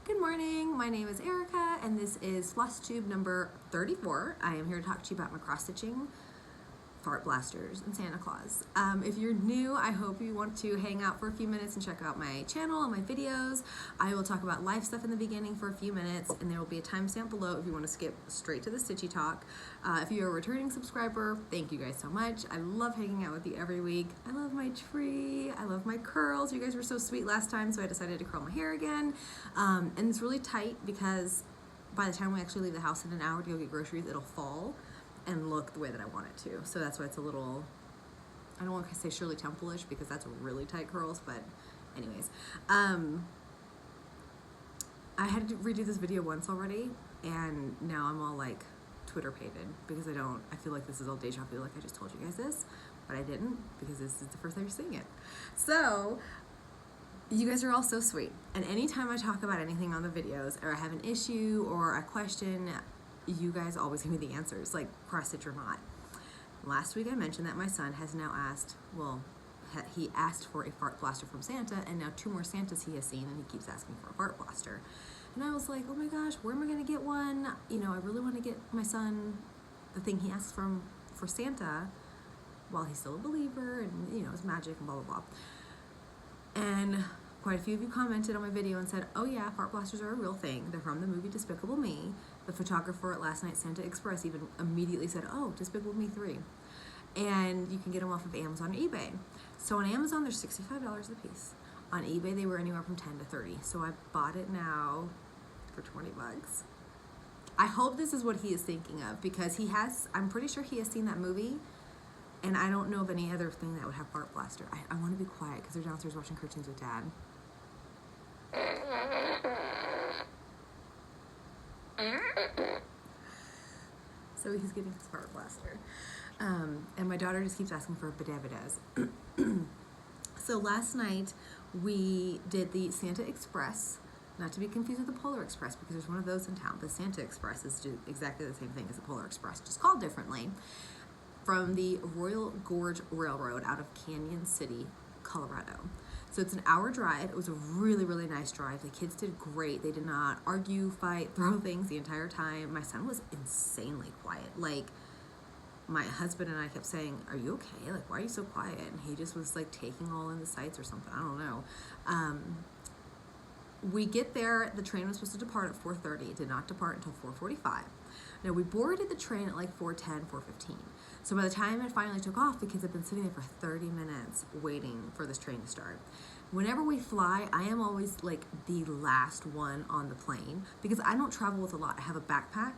Good morning, my name is Erica and this is Flosstube number 34. I am here to talk to you about my cross-stitching, fart blasters, and Santa Claus. If you're new, I hope you want to hang out for a few minutes and check out my channel and my videos. I will talk about life stuff in the beginning for a few minutes, and there will be a timestamp below if you want to skip straight to the Stitchy talk. If you're a returning subscriber, thank you guys so much. I love hanging out with you every week. I love my tree. I love my curls. You guys were so sweet last time, so I decided to curl my hair again. And it's really tight because by the time we actually leave the house in an hour to go get groceries, it'll fall and look the way that I want it to. So that's why it's a little, I don't want to say Shirley Temple-ish because that's really tight curls, but anyways. I had to redo this video once already, and now I'm all like Twitter-pated because I feel like this is all deja vu, like I just told you guys this, but I didn't because this is the first time you're seeing it. So, you guys are all so sweet, and anytime I talk about anything on the videos, or I have an issue or a question, you guys always give me the answers, like cross-stitch or not. Last week I mentioned that my son has now asked, well, he asked for a fart blaster from Santa, and now 2 more Santas he has seen, and he keeps asking for a fart blaster. And I was like, oh my gosh, where am I going to get one? You know, I really want to get my son the thing he asked for Santa while he's still a believer, and you know, it's magic and blah, blah, blah. And quite a few of you commented on my video and said, oh yeah, fart blasters are a real thing. They're from the movie Despicable Me. The photographer at last night's Santa Express even immediately said, oh, Despicable Me 3. And you can get them off of Amazon or eBay. So on Amazon, they're $65 a piece. On eBay, they were anywhere from 10 to 30. So I bought it now for 20 bucks. I hope this is what he is thinking of, because I'm pretty sure he has seen that movie, and I don't know of any other thing that would have fart blaster. I want to be quiet because they're downstairs watching cartoons with Dad. So he's getting his fart blaster. And my daughter just keeps asking for bidet-bidets. So last night we did the Santa Express, not to be confused with the Polar Express because there's one of those in town. The Santa Express is exactly the same thing as the Polar Express, just called differently, from the Royal Gorge Railroad out of Canyon City, Colorado. So it's an hour drive. It was a really, really nice drive. The kids did great. They did not argue, fight, throw things the entire time. My son was insanely quiet. Like, my husband and I kept saying, are you okay? Like, why are you so quiet? And he just was like taking all in the sights or something. I don't know. We get there, the train was supposed to depart at 4:30. It did not depart until 4:45. Now, we boarded the train at like 4:10, 4:15. So by the time it finally took off, the kids had been sitting there for 30 minutes waiting for this train to start. Whenever we fly, I am always like the last one on the plane because I don't travel with a lot. I have a backpack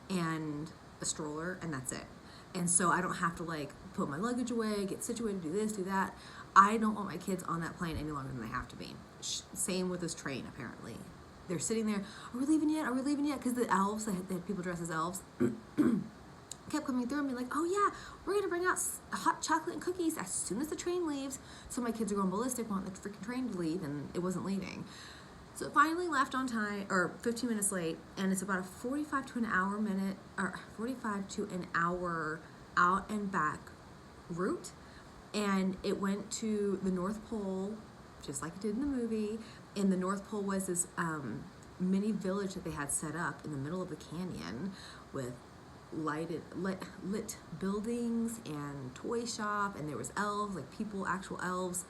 and a stroller, and that's it. And so I don't have to like put my luggage away, get situated, do this, do that. I don't want my kids on that plane any longer than they have to be. Same with this train, apparently. They're sitting there, are we leaving yet? Are we leaving yet? Because the elves, they had people dressed as elves, kept coming through and being like, oh yeah, we're gonna bring out hot chocolate and cookies as soon as the train leaves. So my kids are going ballistic, wanting the freaking train to leave, and it wasn't leaving. So it finally left on time, or 15 minutes late, and it's about a 45 to an hour out and back route. And it went to the North Pole, just like it did in the movie. And the North Pole was this mini village that they had set up in the middle of the canyon with lit buildings and toy shop, and there was elves, like people, actual elves,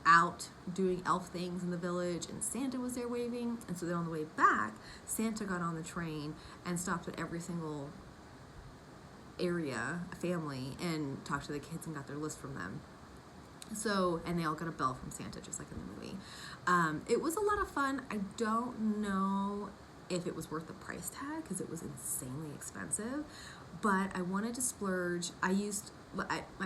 out doing elf things in the village, and Santa was there waving. And so then on the way back, Santa got on the train and stopped at every single area, family, and talked to the kids and got their list from them. So, and they all got a bell from Santa, just like in the movie. It was a lot of fun. I don't know if it was worth the price tag because it was insanely expensive, but I wanted to splurge. I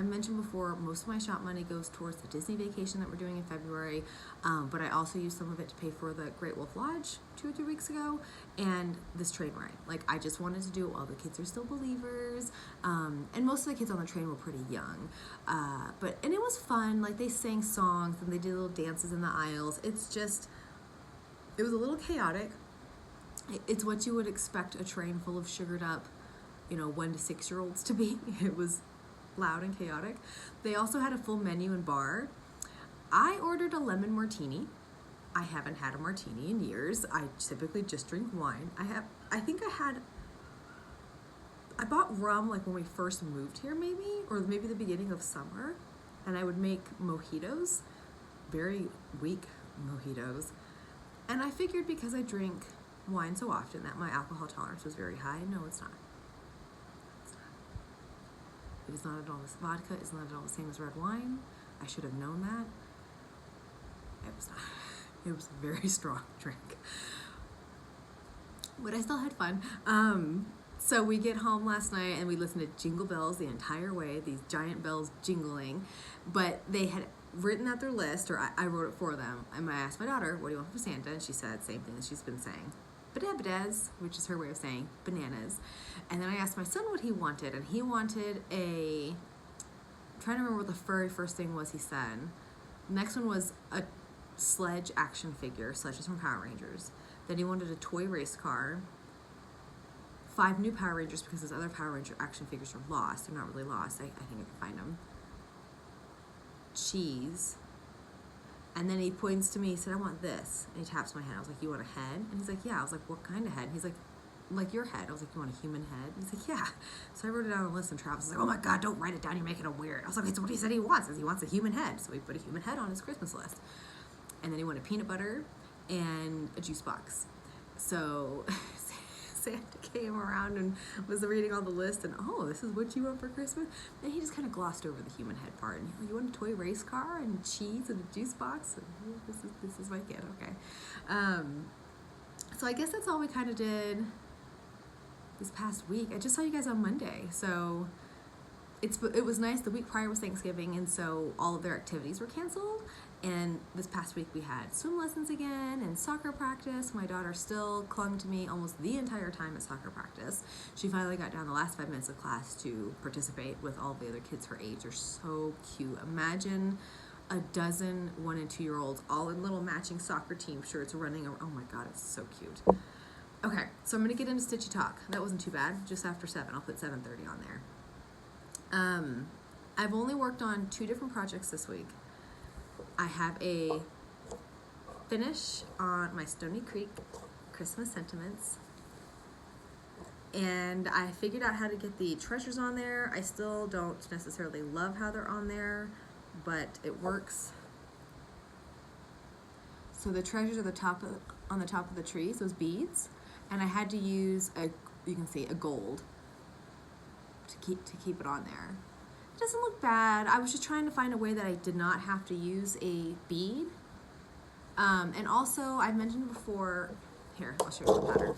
mentioned before, most of my shop money goes towards the Disney vacation that we're doing in February, but I also used some of it to pay for the Great Wolf Lodge 2 or 3 weeks ago, and this train ride. Like, I just wanted to do it while the kids are still believers, and most of the kids on the train were pretty young, and it was fun. Like, they sang songs, and they did little dances in the aisles. It was a little chaotic. It's what you would expect a train full of sugared up, 1 to 6-year-olds to be. It was loud and chaotic. They also had a full menu and bar. I ordered a lemon martini. I haven't had a martini in years. I typically just drink wine. I bought rum like when we first moved here maybe, or maybe the beginning of summer, and I would make mojitos, very weak mojitos. And I figured because I drink wine so often that my alcohol tolerance was very high. No, it's not. It's not. It is not at all. Vodka is not at all the same as red wine. I should have known that. It was not. It was a very strong drink. But I still had fun. So we get home last night and we listened to Jingle Bells the entire way, these giant bells jingling. But they had written out their list, or I wrote it for them. And I asked my daughter, what do you want from Santa? And she said same thing that she's been saying. Badabadaz, which is her way of saying bananas. And then I asked my son what he wanted, and he wanted I'm trying to remember what the very first thing was he said. The next one was a Sledge action figure. Sledge is from Power Rangers. Then he wanted a toy race car, 5 new Power Rangers because his other Power Ranger action figures are lost. They're not really lost. I think I can find them. Cheese. And then he points to me, he said, I want this. And he taps my head. I was like, you want a head? And he's like, yeah. I was like, what kind of head? And he's like your head. I was like, you want a human head? And he's like, yeah. So I wrote it down on the list, and Travis was like, oh my God, don't write it down. You're making it weird. I was like, it's what he said he wants. He wants a human head. So we put a human head on his Christmas list. And then he wanted peanut butter and a juice box. So Santa came around and was reading all the list, and oh, this is what you want for Christmas? And he just kind of glossed over the human head part. And you want a toy race car and cheese and a juice box? And this is my kid, okay. So I guess that's all we kind of did this past week. I just saw you guys on Monday, so it was nice. The week prior was Thanksgiving, and so all of their activities were canceled. And this past week we had swim lessons again and soccer practice. My daughter still clung to me almost the entire time at soccer practice. She finally got down the last 5 minutes of class to participate with all the other kids her age. They're so cute. Imagine a dozen 1- and 2-year-olds all in little matching soccer team shirts running around. Oh my God, it's so cute. Okay, so I'm gonna get into Stitchy Talk. That wasn't too bad, just after 7. I'll put 7:30 on there. I've only worked on 2 different projects this week. I have a finish on my Stony Creek Christmas sentiments, and I figured out how to get the treasures on there. I still don't necessarily love how they're on there, but it works. So the treasures are on the top of the trees, those beads, and I had to use you can see a gold to keep it on there. It doesn't look bad. I was just trying to find a way that I did not have to use a bead. And also, I mentioned before, here, I'll show you the pattern.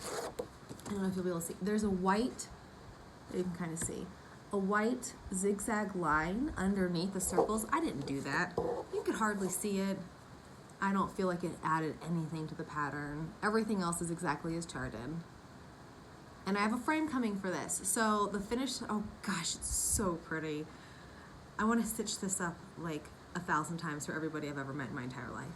I don't know if you'll be able to see. There's a white, you can kind of see, a white zigzag line underneath the circles. I didn't do that. You could hardly see it. I don't feel like it added anything to the pattern. Everything else is exactly as charted. And I have a frame coming for this. So the finish, oh gosh, it's so pretty. I want to stitch this up like 1,000 times for everybody I've ever met in my entire life.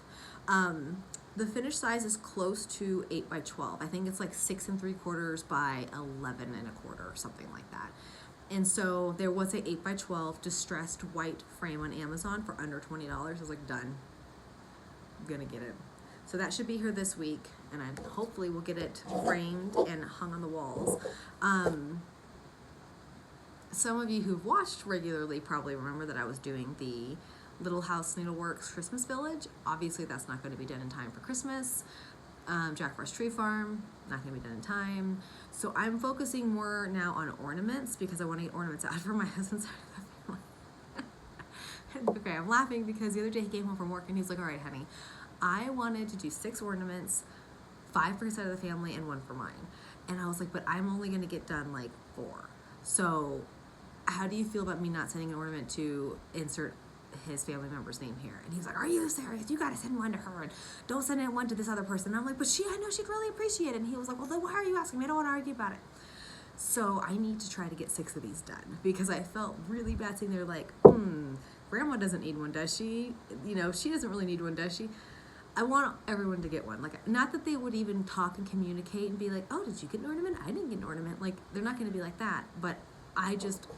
The finished size is close to 8 by 12. I think it's like 6 3/4 by 11 1/4 or something like that. And so there was a 8 by 12 distressed white frame on Amazon for under $20. I was like, done. I'm gonna get it. So that should be here this week, and I hopefully will get it framed and hung on the walls. Some of you who've watched regularly probably remember that I was doing the Little House Needleworks Christmas Village. Obviously that's not going to be done in time for Christmas. Jack Frost Tree Farm, not going to be done in time. So I'm focusing more now on ornaments because I want to get ornaments out for my husband's side of the family. Okay, I'm laughing because the other day he came home from work and he's like, all right, honey, I wanted to do 6 ornaments, 5 for his side of the family and 1 for mine. And I was like, but I'm only going to get done like 4. So how do you feel about me not sending an ornament to insert his family member's name here? And he's like, are you serious? You got to send 1 to her and don't send it 1 to this other person. And I'm like, but I know she'd really appreciate it. And he was like, well, then why are you asking me? I don't want to argue about it. So I need to try to get 6 of these done because I felt really bad sitting there like, Grandma doesn't need one, does she? You know, she doesn't really need one, does she? I want everyone to get one. Like, not that they would even talk and communicate and be like, oh, did you get an ornament? I didn't get an ornament. Like, they're not going to be like that. But I just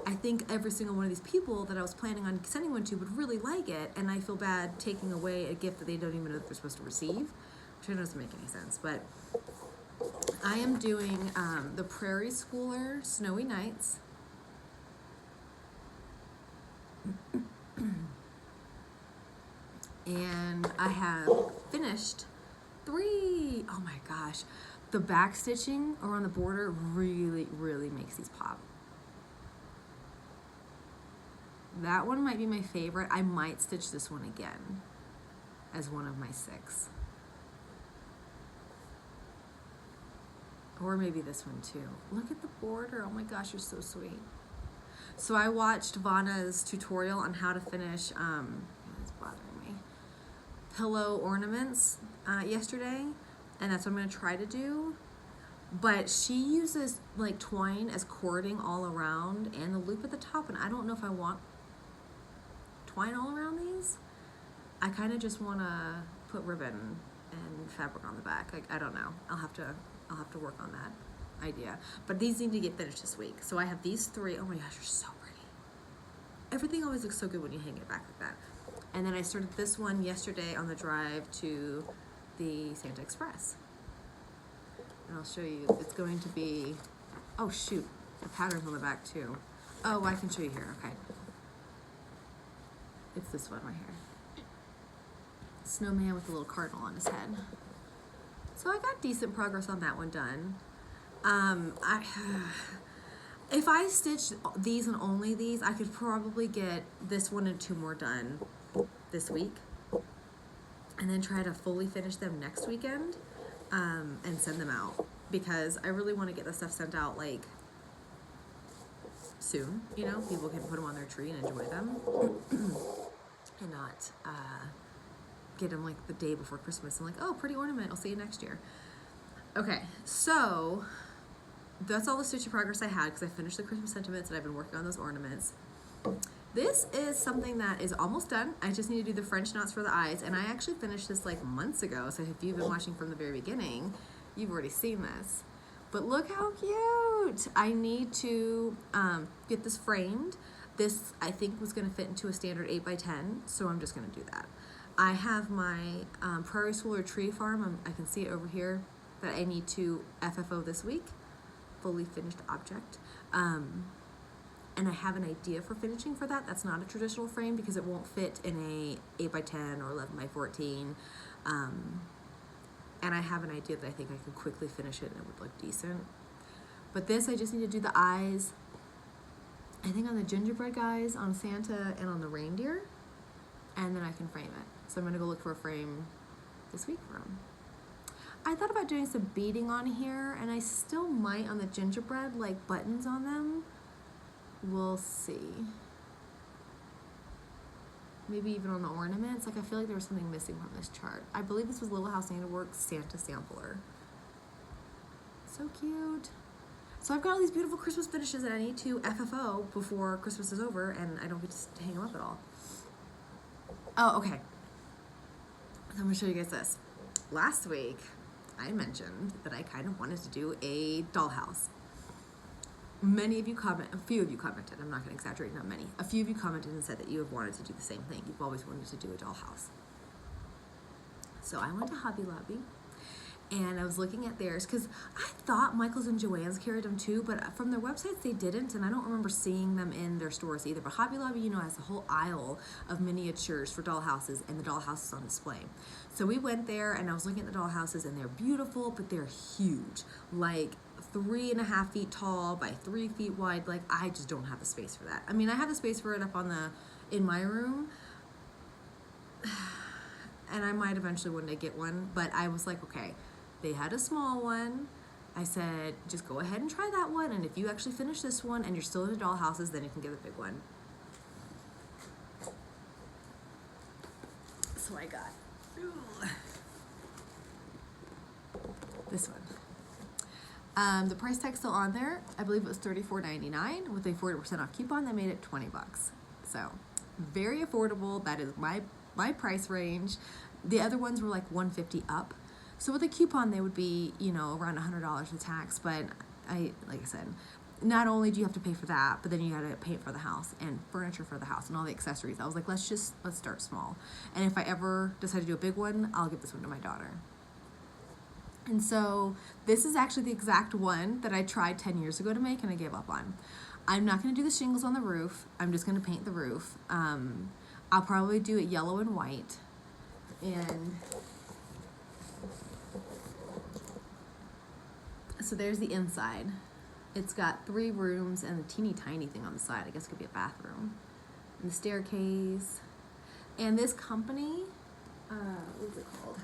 I think every single one of these people that I was planning on sending one to would really like it, and I feel bad taking away a gift that they don't even know that they're supposed to receive, which doesn't make any sense. But I am doing the Prairie Schooler Snowy Nights. And I have finished 3. Oh my gosh. The back stitching around the border really, really makes these pop. That one might be my favorite. I might stitch this one again as one of my 6. Or maybe this one too. Look at the border. Oh my gosh, you're so sweet. So I watched Vanna's tutorial on how to finish, it's bothering me, pillow ornaments yesterday, and that's what I'm going to try to do. But she uses like twine as cording all around and the loop at the top, and I don't know if I want twine all around these. I kind of just want to put ribbon and fabric on the back. Like, I don't know. I'll have to work on that idea. But these need to get finished this week. So I have these 3. Oh my gosh, you're so pretty. Everything always looks so good when you hang it back like that. And then I started this one yesterday on the drive to the Santa Express. And I'll show you. It's going to be, oh shoot, the pattern's on the back too. Oh, I can show you here. Okay. It's this one right here. Snowman with a little cardinal on his head. So I got decent progress on that one done. If I stitch these and only these, I could probably get this one and 2 more done this week, and then try to fully finish them next weekend, and send them out, because I really want to get the stuff sent out like soon. You know, people can put them on their tree and enjoy them, and not get them like the day before Christmas and like, oh, pretty ornament, I'll see you next year. Okay, so that's all the stitching progress I had, because I finished the Christmas sentiments and I've been working on those ornaments. This is something that is almost done. I just need to do the French knots for the eyes, and I actually finished this like months ago, so if you've been watching from the very beginning, you've already seen this. But look how cute! I need to get this framed. This, I think, was going to fit into a standard 8x10, so I'm just going to do that. I have my Prairie Schooler tree farm, I can see it over here, that I need to FFO this week. Fully finished object. And I have an idea for finishing for that. That's not a traditional frame because it won't fit in a 8x10 or 11x14. And I have an idea that I think I could quickly finish it and it would look decent. But this, I just need to do the eyes, I think on the gingerbread guys, on Santa, and on the reindeer. And then I can frame it. So I'm gonna go look for a frame this week for them. I thought about doing some beading on here, and I still might on the gingerbread, like buttons on them. We'll see. Maybe even on the ornaments. Like, I feel like there was something missing from this chart. I believe this was Little House Needleworks Santa Sampler. So cute. So I've got all these beautiful Christmas finishes that I need to FFO before Christmas is over, and I don't get to hang them up at all. Oh, okay. So I'm gonna show you guys this. Last week, I mentioned that I kind of wanted to do a dollhouse. Many of you a few of you commented, I'm not gonna exaggerate, not many. A few of you commented and said that you have wanted to do the same thing. You've always wanted to do a dollhouse. So I went to Hobby Lobby, and I was looking at theirs, because I thought Michael's and Joann's carried them too, but from their websites they didn't, and I don't remember seeing them in their stores either. But Hobby Lobby, you know, has a whole aisle of miniatures for dollhouses, and the dollhouse is on display. So we went there, and I was looking at the dollhouses, and they're beautiful, but they're huge. Like 3.5 feet tall by 3 feet wide. Like, I just don't have the space for that. I mean, I have the space for it up on in my room, and I might eventually one day get one, but I was like, okay, they had a small one. I said, just go ahead and try that one, and if you actually finish this one and you're still into dollhouses, then you can get the big one. So I got this one. The price tag's still on there. I believe it was $34.99 with a 40% off coupon. That made it $20. So very affordable. That is my price range. The other ones were like $150 up. So with a coupon, they would be, you know, around $100 with tax. But like I said, not only do you have to pay for that, but then you gotta pay for the house and furniture for the house and all the accessories. I was like, let's start small. And if I ever decide to do a big one, I'll give this one to my daughter. And so this is actually the exact one that I tried 10 years ago to make and I gave up on. I'm not gonna do the shingles on the roof. I'm just gonna paint the roof. I'll probably do it yellow and white. And so there's the inside. It's got 3 rooms and a teeny tiny thing on the side. I guess it could be a bathroom. And the staircase. And this company, what is it called?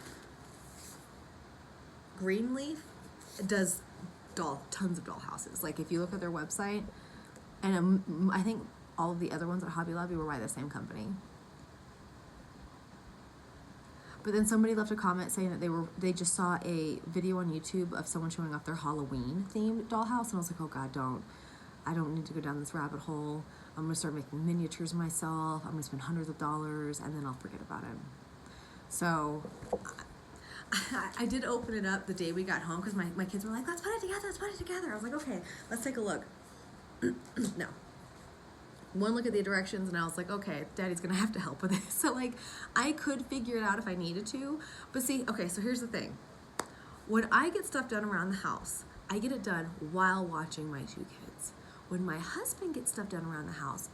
Greenleaf does tons of doll houses. Like if you look at their website, and I think all of the other ones at Hobby Lobby were by the same company. But then somebody left a comment saying that they just saw a video on YouTube of someone showing off their Halloween themed dollhouse, and I was like, oh God, I don't need to go down this rabbit hole. I'm gonna start making miniatures myself. I'm gonna spend hundreds of dollars, and then I'll forget about it. So I did open it up the day we got home because my kids were like, let's put it together. I was like, okay, let's take a look. No. One look at the directions and I was like, okay, Daddy's gonna have to help with it. So like, I could figure it out if I needed to, but see, okay, so here's the thing. When I get stuff done around the house, I get it done while watching my 2 kids. When my husband gets stuff done around the house,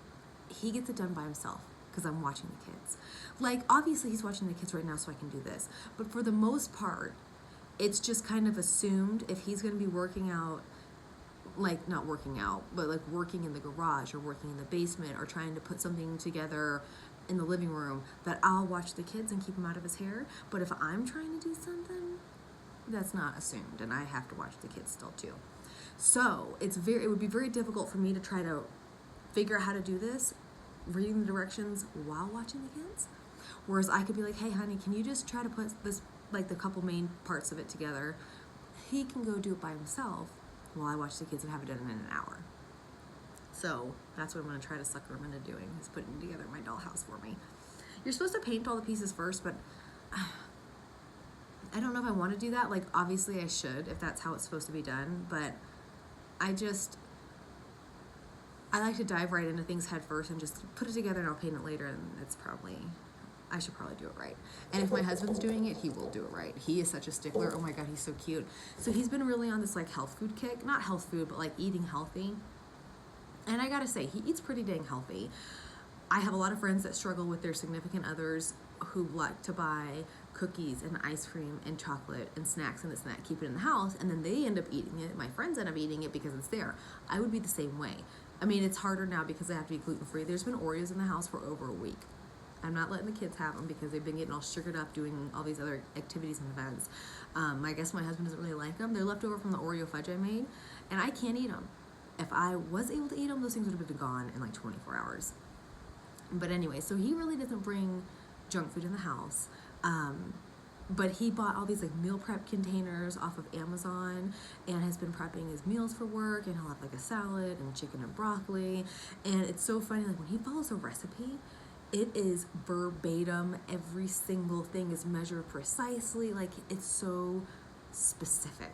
he gets it done by himself because I'm watching the kids. Like, obviously he's watching the kids right now so I can do this, but for the most part, it's just kind of assumed if he's gonna be working out, like not working out, but like working in the garage or working in the basement or trying to put something together in the living room, that I'll watch the kids and keep him out of his hair. But if I'm trying to do something, that's not assumed, and I have to watch the kids still too. So it would be very difficult for me to try to figure out how to do this, reading the directions while watching the kids. Whereas I could be like, hey honey, can you just try to put this, like the couple main parts of it together? He can go do it by himself while I watch the kids and have it done in an hour. So that's what I'm gonna try to sucker him into doing, is putting together my dollhouse for me. You're supposed to paint all the pieces first, but I don't know if I wanna do that. Like obviously I should if that's how it's supposed to be done, but I like to dive right into things head first and just put it together and I'll paint it later, and I should probably do it right. And if my husband's doing it, he will do it right. He is such a stickler. Oh my God, he's so cute. So he's been really on this like health food kick. Not health food, but like eating healthy. And I gotta say, he eats pretty dang healthy. I have a lot of friends that struggle with their significant others who like to buy cookies and ice cream and chocolate and snacks and this and that, keep it in the house, and then they end up eating it. My friends end up eating it because it's there. I would be the same way. I mean, it's harder now because I have to be gluten-free. There's been Oreos in the house for over a week. I'm not letting the kids have them because they've been getting all sugared up doing all these other activities and events. I guess my husband doesn't really like them. They're left over from the Oreo fudge I made, and I can't eat them. If I was able to eat them, those things would have been gone in like 24 hours. But anyway, so he really doesn't bring junk food in the house. But he bought all these like meal prep containers off of Amazon and has been prepping his meals for work, and he'll have like a salad and chicken and broccoli. And it's so funny, like when he follows a recipe, it is verbatim. Every single thing is measured precisely. Like it's so specific.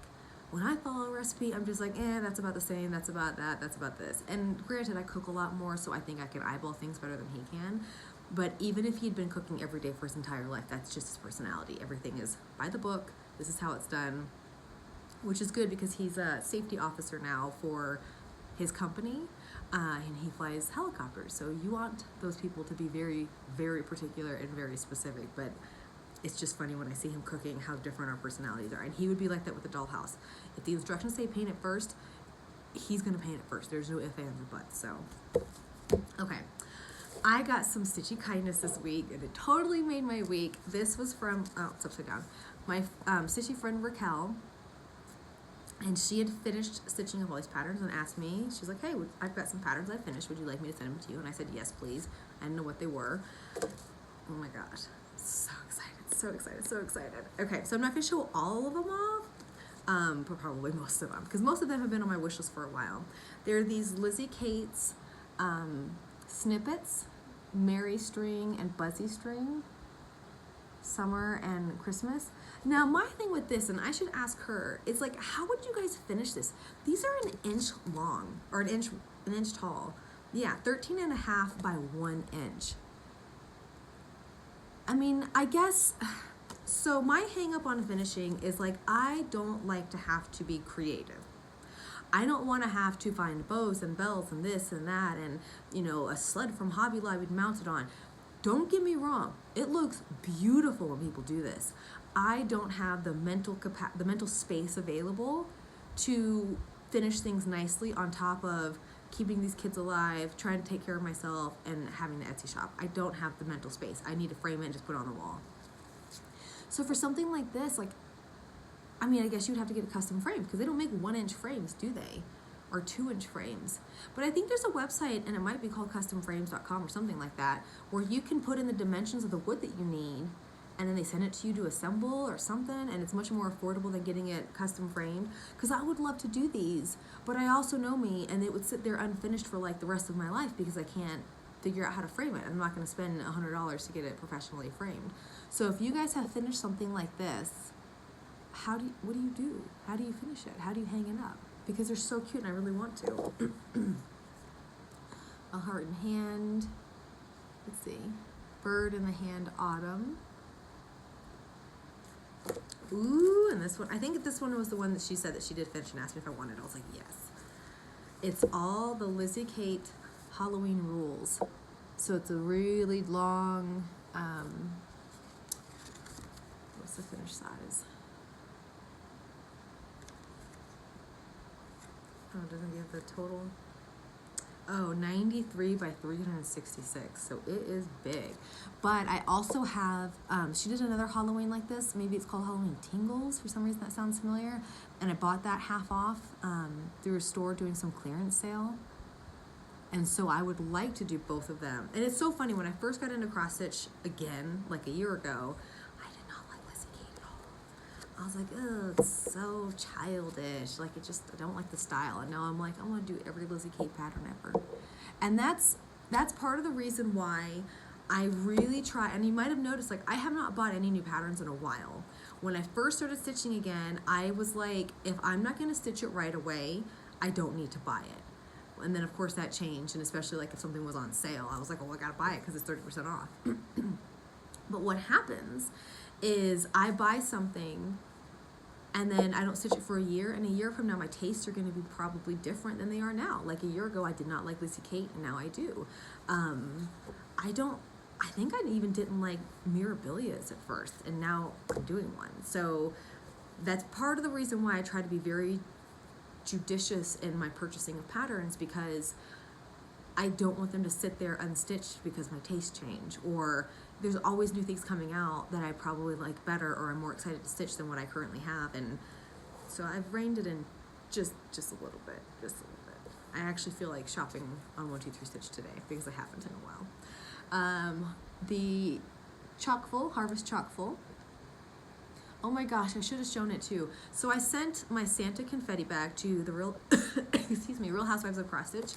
When I follow a recipe, I'm just like, that's about the same, that's about that, that's about this. And granted, I cook a lot more, so I think I can eyeball things better than he can. But even if he'd been cooking every day for his entire life, that's just his personality. Everything is by the book. This is how it's done, which is good because he's a safety officer now for his company, and he flies helicopters. So you want those people to be very, very particular and very specific. But it's just funny when I see him cooking how different our personalities are. And he would be like that with the dollhouse. If the instructions say paint it first, he's gonna paint it first. There's no ifs, ands, or buts. So, okay. I got some Stitchy kindness this week, and it totally made my week. This was from, it's upside down, my Stitchy friend Raquel, and she had finished stitching up all these patterns and asked me, she's like, hey, I've got some patterns I finished. Would you like me to send them to you? And I said, yes, please. I didn't know what they were. Oh my gosh. So excited, so excited, so excited. Okay, so I'm not going to show all of them off, but probably most of them, because most of them have been on my wish list for a while. There are these Lizzie Kate's snippets, Mary string and Buzzy string, summer and Christmas. Now, my thing with this, and I should ask her, is like, how would you guys finish this? These are an inch long, or an inch tall. Yeah, 13.5 by 1 inch. I mean, I guess, so my hang up on finishing is like, I don't like to have to be creative. I don't want to have to find bows and bells and this and that and, you know, a sled from Hobby Lobby mounted on. Don't get me wrong, it looks beautiful when people do this. I don't have the mental space available to finish things nicely on top of keeping these kids alive, trying to take care of myself, and having the Etsy shop. I don't have the mental space. I need to frame it and just put it on the wall. So for something like this, like, I mean, I guess you'd have to get a custom frame because they don't make 1 inch frames, do they? Or 2 inch frames. But I think there's a website, and it might be called customframes.com or something like that, where you can put in the dimensions of the wood that you need, and then they send it to you to assemble or something, and it's much more affordable than getting it custom framed. Because I would love to do these, but I also know me, and it would sit there unfinished for like the rest of my life because I can't figure out how to frame it. I'm not going to spend $100 to get it professionally framed. So if you guys have finished something like this, what do you do? How do you finish it? How do you hang it up? Because they're so cute and I really want to. A heart in hand. Let's see. Bird in the hand, autumn. Ooh, and this one, I think this one was the one that she said that she did finish and asked me if I wanted. I was like, yes. It's all the Lizzie Kate Halloween rules. So it's a really long, what's the finish size? Oh, it doesn't give the total. Oh, 93 by 366. So it is big. But I also have, she did another Halloween like this. Maybe it's called Halloween Tingles. For some reason that sounds familiar. And I bought that half off through a store doing some clearance sale. And so I would like to do both of them. And it's so funny, when I first got into cross stitch again, like a year ago, I did not like Lizzie Kate at all. I was like, oh, it's so childish. Like, I don't like the style. And now I'm like, I want to do every Lizzie Kate pattern ever. And that's part of the reason why I really try. And you might have noticed, like, I have not bought any new patterns in a while. When I first started stitching again, I was like, if I'm not going to stitch it right away, I don't need to buy it. And then, of course, that changed, and especially like if something was on sale, I was like, oh, I gotta buy it because it's 30% off. But what happens is I buy something and then I don't stitch it for a year, and a year from now my tastes are going to be probably different than they are now. Like a year ago I did not like Lizzie Kate, and now I do. I think I even didn't like Mirabilias at first, and now I'm doing one. So that's part of the reason why I try to be very judicious in my purchasing of patterns, because I don't want them to sit there unstitched because my tastes change, or there's always new things coming out that I probably like better or I'm more excited to stitch than what I currently have. And so I've reined it in just a little bit, I actually feel like shopping on 123 Stitch today because I haven't in a while. The Chockful, Harvest Chockful. Oh my gosh, I should have shown it too. So I sent my Santa confetti bag to the Real Housewives of Cross Stitch,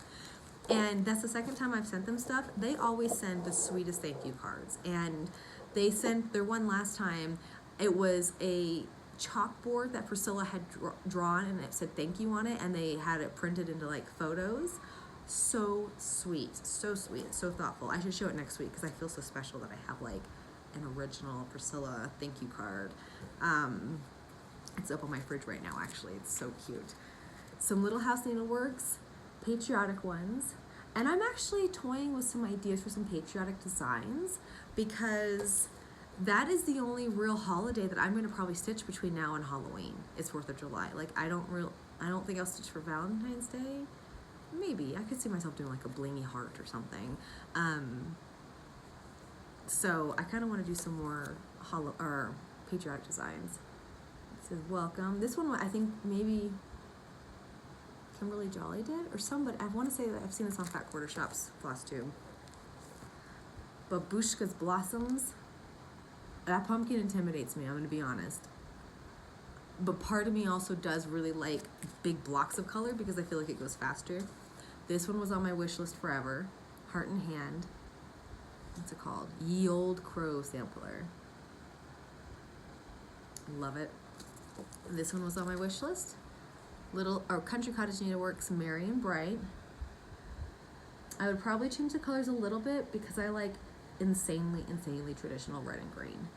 and that's the second time I've sent them stuff. They always send the sweetest thank you cards, and they sent their one last time. It was a chalkboard that Priscilla had drawn, and it said thank you on it, and they had it printed into like photos. So sweet, so thoughtful. I should show it next week because I feel so special that I have like an original Priscilla thank you card. It's up on my fridge right now, actually. It's so cute. Some Little House Needleworks, patriotic ones. And I'm actually toying with some ideas for some patriotic designs, because that is the only real holiday that I'm going to probably stitch between now and Halloween. It's 4th of July. Like, I don't think I'll stitch for Valentine's Day. Maybe. I could see myself doing like a blingy heart or something. So I kind of want to do some more patriotic designs. It says welcome. This one I think maybe Kimberly Jolly did, or somebody. I want to say that I've seen this on Fat Quarter Shop's Flosstube. Babushka's Blossoms. That pumpkin intimidates me, I'm going to be honest. But part of me also does really like big blocks of color because I feel like it goes faster. This one was on my wish list forever. Heart in hand. What's it called? Ye Old Crow Sampler. Love it. This one was on my wish list. Country Cottage Needleworks Merry and Bright. I would probably change the colors a little bit because I like insanely traditional red and green.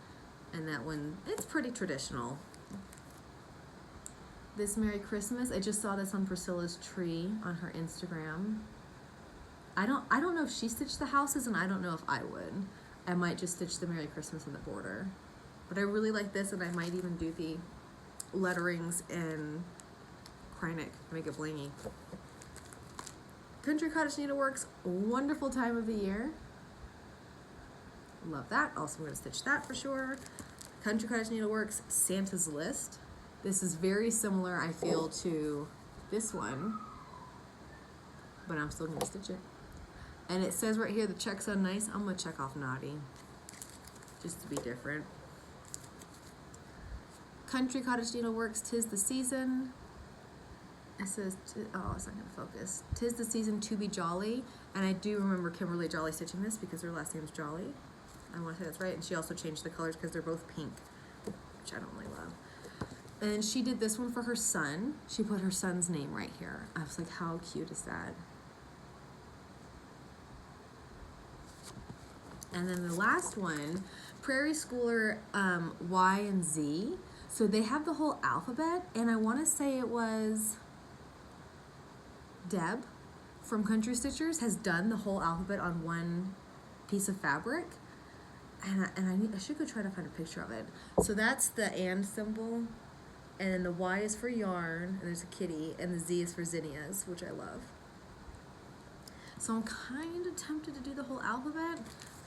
And that one, it's pretty traditional. This Merry Christmas, I just saw this on Priscilla's tree on her Instagram. I don't know if she stitched the houses, and I don't know if I would. I might just stitch the Merry Christmas in the border. But I really like this, and I might even do the letterings in Krynic to make it blingy. Country Cottage Needleworks, wonderful time of the year. Love that. Also, I'm going to stitch that for sure. Country Cottage Needleworks, Santa's List. This is very similar, I feel, to this one, but I'm still going to stitch it. And it says right here, the checks on nice. I'm going to check off naughty, just to be different. Country Cottage Needleworks, 'Tis the Season. It says, oh, it's not going to focus. 'Tis the Season to be Jolly. And I do remember Kimberly Jolly stitching this because her last name's Jolly. I want to say that's right. And she also changed the colors because they're both pink, which I don't really love. And she did this one for her son. She put her son's name right here. I was like, how cute is that? And then the last one, Prairie Schooler Y and Z. So they have the whole alphabet, and I want to say it was Deb from Country Stitchers has done the whole alphabet on one piece of fabric. And I should go try to find a picture of it. So that's the and symbol. And then the Y is for yarn, and there's a kitty, and the Z is for zinnias, which I love. So I'm kind of tempted to do the whole alphabet,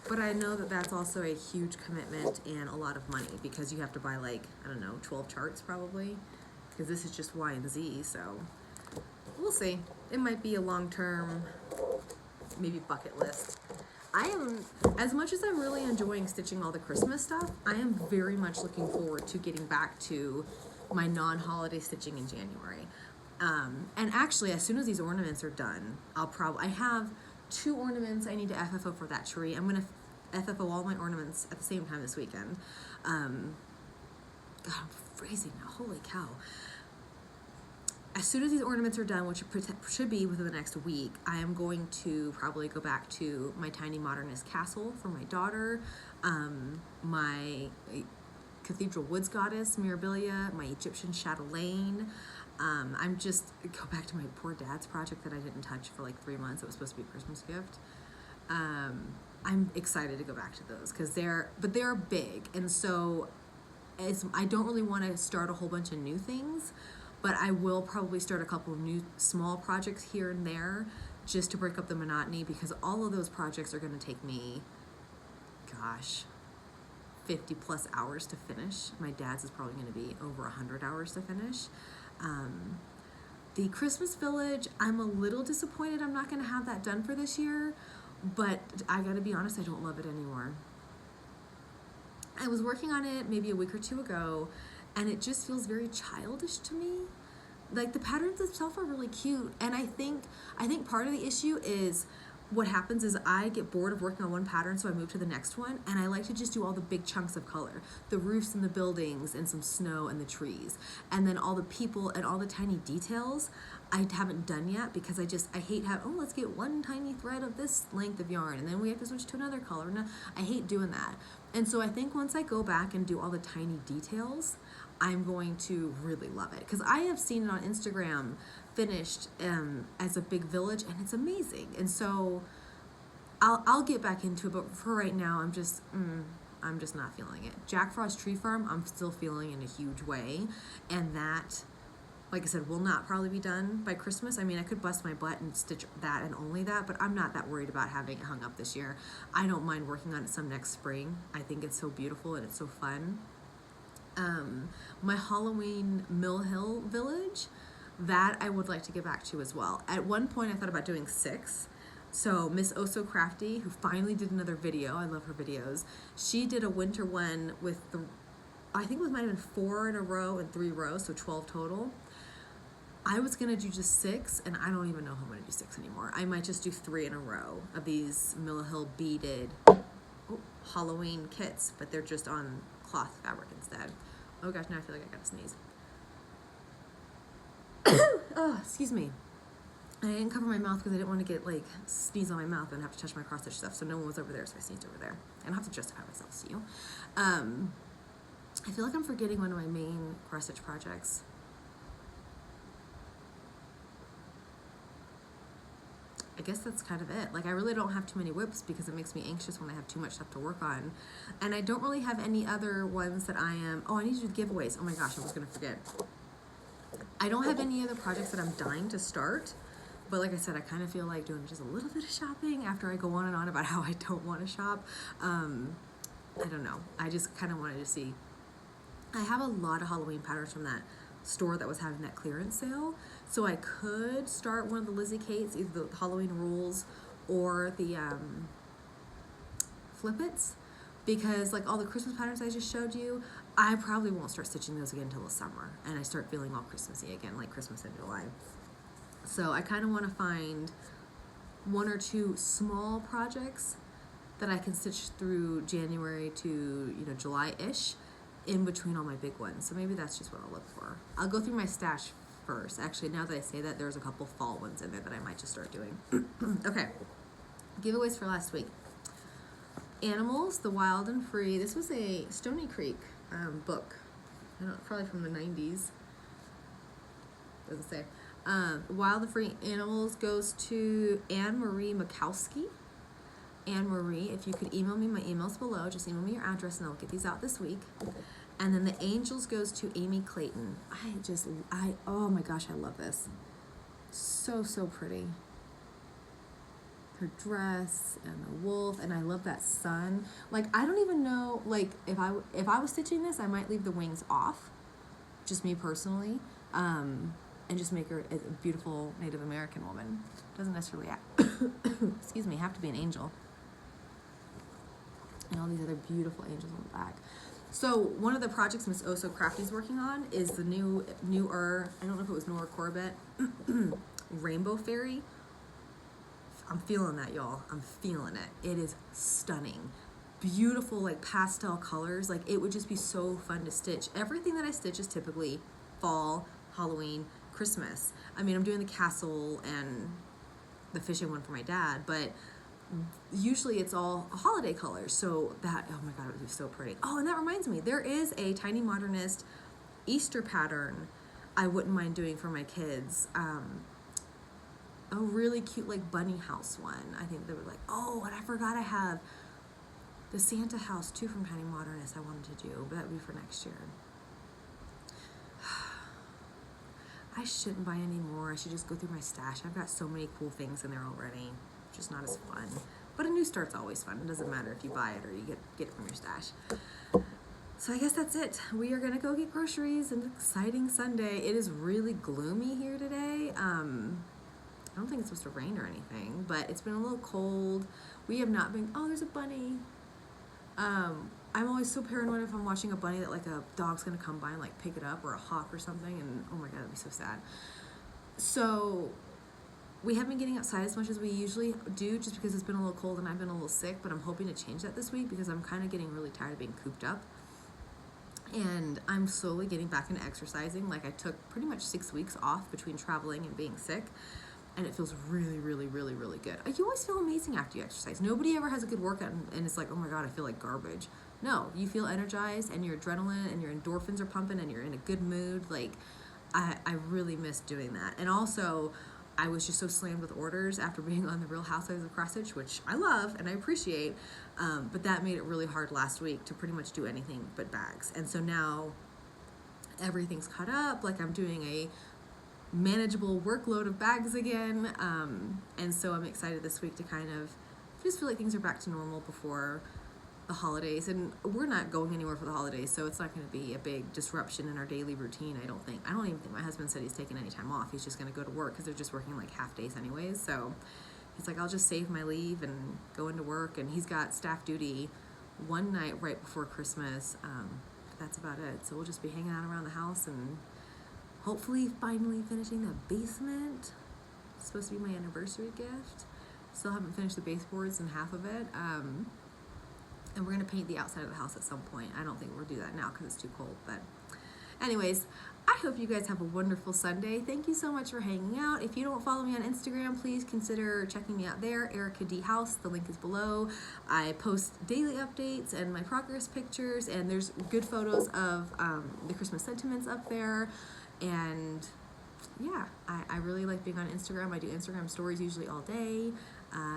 but I know that that's also a huge commitment and a lot of money because you have to buy like, I don't know, 12 charts probably, because this is just Y and Z, so we'll see. It might be a long-term, maybe bucket list. As much as I'm really enjoying stitching all the Christmas stuff, I am very much looking forward to getting back to my non-holiday stitching in January. And actually, as soon as these ornaments are done, I have 2 ornaments I need to FFO for that tree. I'm going to FFO all my ornaments at the same time this weekend. God, I'm freezing now. Holy cow. As soon as these ornaments are done, which should be within the next week, I am going to probably go back to my Tiny Modernist Castle for my daughter, my Cathedral Woods Goddess, Mirabilia, my Egyptian Chatelaine. I'm just go back to my poor dad's project that I didn't touch for like 3 months. It was supposed to be a Christmas gift. I'm excited to go back to those because they're big, and so I don't really want to start a whole bunch of new things, but I will probably start a couple of new small projects here and there just to break up the monotony because all of those projects are going to take me, gosh, 50 plus hours to finish. My dad's is probably going to be over 100 hours to finish. The Christmas Village, I'm a little disappointed I'm not going to have that done for this year, but I got to be honest, I don't love it anymore. I was working on it maybe a week or 2 ago, and it just feels very childish to me. Like the patterns themselves are really cute, and I think part of the issue is what happens is I get bored of working on one pattern, so I move to the next one, and I like to just do all the big chunks of color, the roofs and the buildings and some snow and the trees, and then all the people and all the tiny details I haven't done yet because I hate having, let's get one tiny thread of this length of yarn and then we have to switch to another color. No, I hate doing that. And so I think once I go back and do all the tiny details, I'm going to really love it because I have seen it on Instagram finished as a big village, and it's amazing. And so I'll get back into it, but for right now, I'm just not feeling it. Jack Frost Tree Farm, I'm still feeling in a huge way, and that, like I said, will not probably be done by Christmas. I mean, I could bust my butt and stitch that and only that, but I'm not that worried about having it hung up this year. I don't mind working on it some next spring. I think it's so beautiful and it's so fun. My Halloween Mill Hill Village, that I would like to get back to as well. At one point I thought about doing 6. So Miss Oh So Crafty, who finally did another video, I love her videos, she did a winter one with I think it might have been 4 in a row and 3 rows, so 12 total. I was gonna do just 6, and I don't even know if I'm gonna do 6 anymore. I might just do 3 in a row of these Mill Hill beaded Halloween kits, but they're just on cloth fabric instead. Oh gosh, now I feel like I gotta sneeze. Oh, excuse me. And I didn't cover my mouth because I didn't want to get like sneeze on my mouth and have to touch my cross stitch stuff. So no one was over there, so I sneezed over there. I don't have to justify myself to you. I feel like I'm forgetting one of my main cross stitch projects. I guess that's kind of it. Like, I really don't have too many whips because it makes me anxious when I have too much stuff to work on. And I don't really have any other ones that I am... Oh, I need to do giveaways. Oh my gosh, I was going to forget. I don't have any other projects that I'm dying to start. But like I said, I kind of feel like doing just a little bit of shopping after I go on and on about how I don't want to shop. I don't know. I just kind of wanted to see. I have a lot of Halloween patterns from that store that was having that clearance sale. So I could start one of the Lizzie Kates, either the Halloween Rules or the Flip-Its, because like all the Christmas patterns I just showed you, I probably won't start stitching those again until the summer, and I start feeling all Christmassy again, like Christmas in July. So I kind of want to find one or two small projects that I can stitch through January to, you know, July-ish, in between all my big ones. So maybe that's just what I'll look for. I'll go through my stash first. Actually, now that I say that, there's a couple fall ones in there that I might just start doing. Okay, giveaways for last week. Animals, the Wild and Free. This was a Stony Creek book. I don't know, probably from the 90s. Doesn't say. Wild and Free Animals goes to Anne Marie Makowski. Anne Marie, if you could email me, my email's below. Just email me your address and I'll get these out this week. And then the Angels goes to Amy Clayton. Oh my gosh, I love this. So, so pretty. Her dress and the wolf, and I love that sun. Like, I don't even know, like, if I was stitching this, I might leave the wings off. Just me personally. And just make her a beautiful Native American woman. Doesn't necessarily excuse me, have to be an angel. And all these other beautiful angels on the back. So one of the projects Miss Oso Crafty's working on is the newer, I don't know if it was Nora Corbett, Rainbow Fairy. I'm feeling that, y'all. I'm feeling it. It is stunning. Beautiful, like, pastel colors. Like, it would just be so fun to stitch. Everything that I stitch is typically fall, Halloween, Christmas. I mean, I'm doing the castle and the fishing one for my dad, but usually it's all holiday colors. So that, oh my God, it would be so pretty. Oh, and that reminds me, there is a Tiny Modernist Easter pattern I wouldn't mind doing for my kids. A really cute, like, bunny house one. I think they were like, oh, and I forgot I have the Santa house too from Tiny Modernist I wanted to do, but that would be for next year. I shouldn't buy any more. I should just go through my stash. I've got so many cool things in there already. Just not as fun. But a new start's always fun. It doesn't matter if you buy it or you get it from your stash. So I guess that's it. We are gonna go get groceries. An exciting Sunday. It is really gloomy here today. I don't think it's supposed to rain or anything, but it's been a little cold. We have not been, oh, there's a bunny. I'm always so paranoid if I'm watching a bunny that like a dog's gonna come by and like pick it up, or a hawk or something, and oh my God, it'd be so sad. So we haven't been getting outside as much as we usually do just because it's been a little cold and I've been a little sick, but I'm hoping to change that this week because I'm kind of getting really tired of being cooped up. And I'm slowly getting back into exercising. Like, I took pretty much 6 weeks off between traveling and being sick. And it feels really, really, really, really good. You always feel amazing after you exercise. Nobody ever has a good workout and it's like, oh my God, I feel like garbage. No, you feel energized and your adrenaline and your endorphins are pumping and you're in a good mood. Like, I really miss doing that. And also, I was just so slammed with orders after being on the Real Housewives of Cross Stitch, which I love and I appreciate. But that made it really hard last week to pretty much do anything but bags. And so now everything's caught up. Like, I'm doing a manageable workload of bags again, and so I'm excited this week to kind of just feel like things are back to normal before the holidays. And we're not going anywhere for the holidays, so it's not going to be a big disruption in our daily routine. I don't even think my husband said he's taking any time off. He's just going to go to work because they're just working like half days anyways. So he's like, I'll just save my leave and go into work, and he's got staff duty one night right before Christmas. But that's about it. So we'll just be hanging out around the house and hopefully finally finishing the basement. It's supposed to be my anniversary gift. Still haven't finished the baseboards and half of it. And we're gonna paint the outside of the house at some point. I don't think we'll do that now because it's too cold, but Anyways, I hope you guys have a wonderful Sunday. Thank you so much for hanging out. If you don't follow me on Instagram, please consider checking me out there, Erica D House. The link is below. I post daily updates and my progress pictures, and there's good photos of the Christmas sentiments up there. And yeah, I really like being on Instagram. I do Instagram stories usually all day.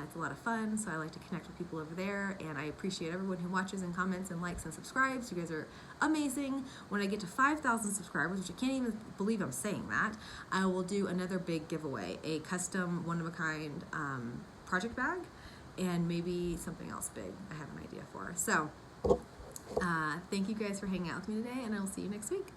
It's a lot of fun, so I like to connect with people over there, and I appreciate everyone who watches and comments and likes and subscribes. You guys are amazing. When I get to 5,000 subscribers, which I can't even believe I'm saying that, I will do another big giveaway, a custom one-of-a-kind project bag, and maybe something else big I have an idea for. So thank you guys for hanging out with me today, and I will see you next week.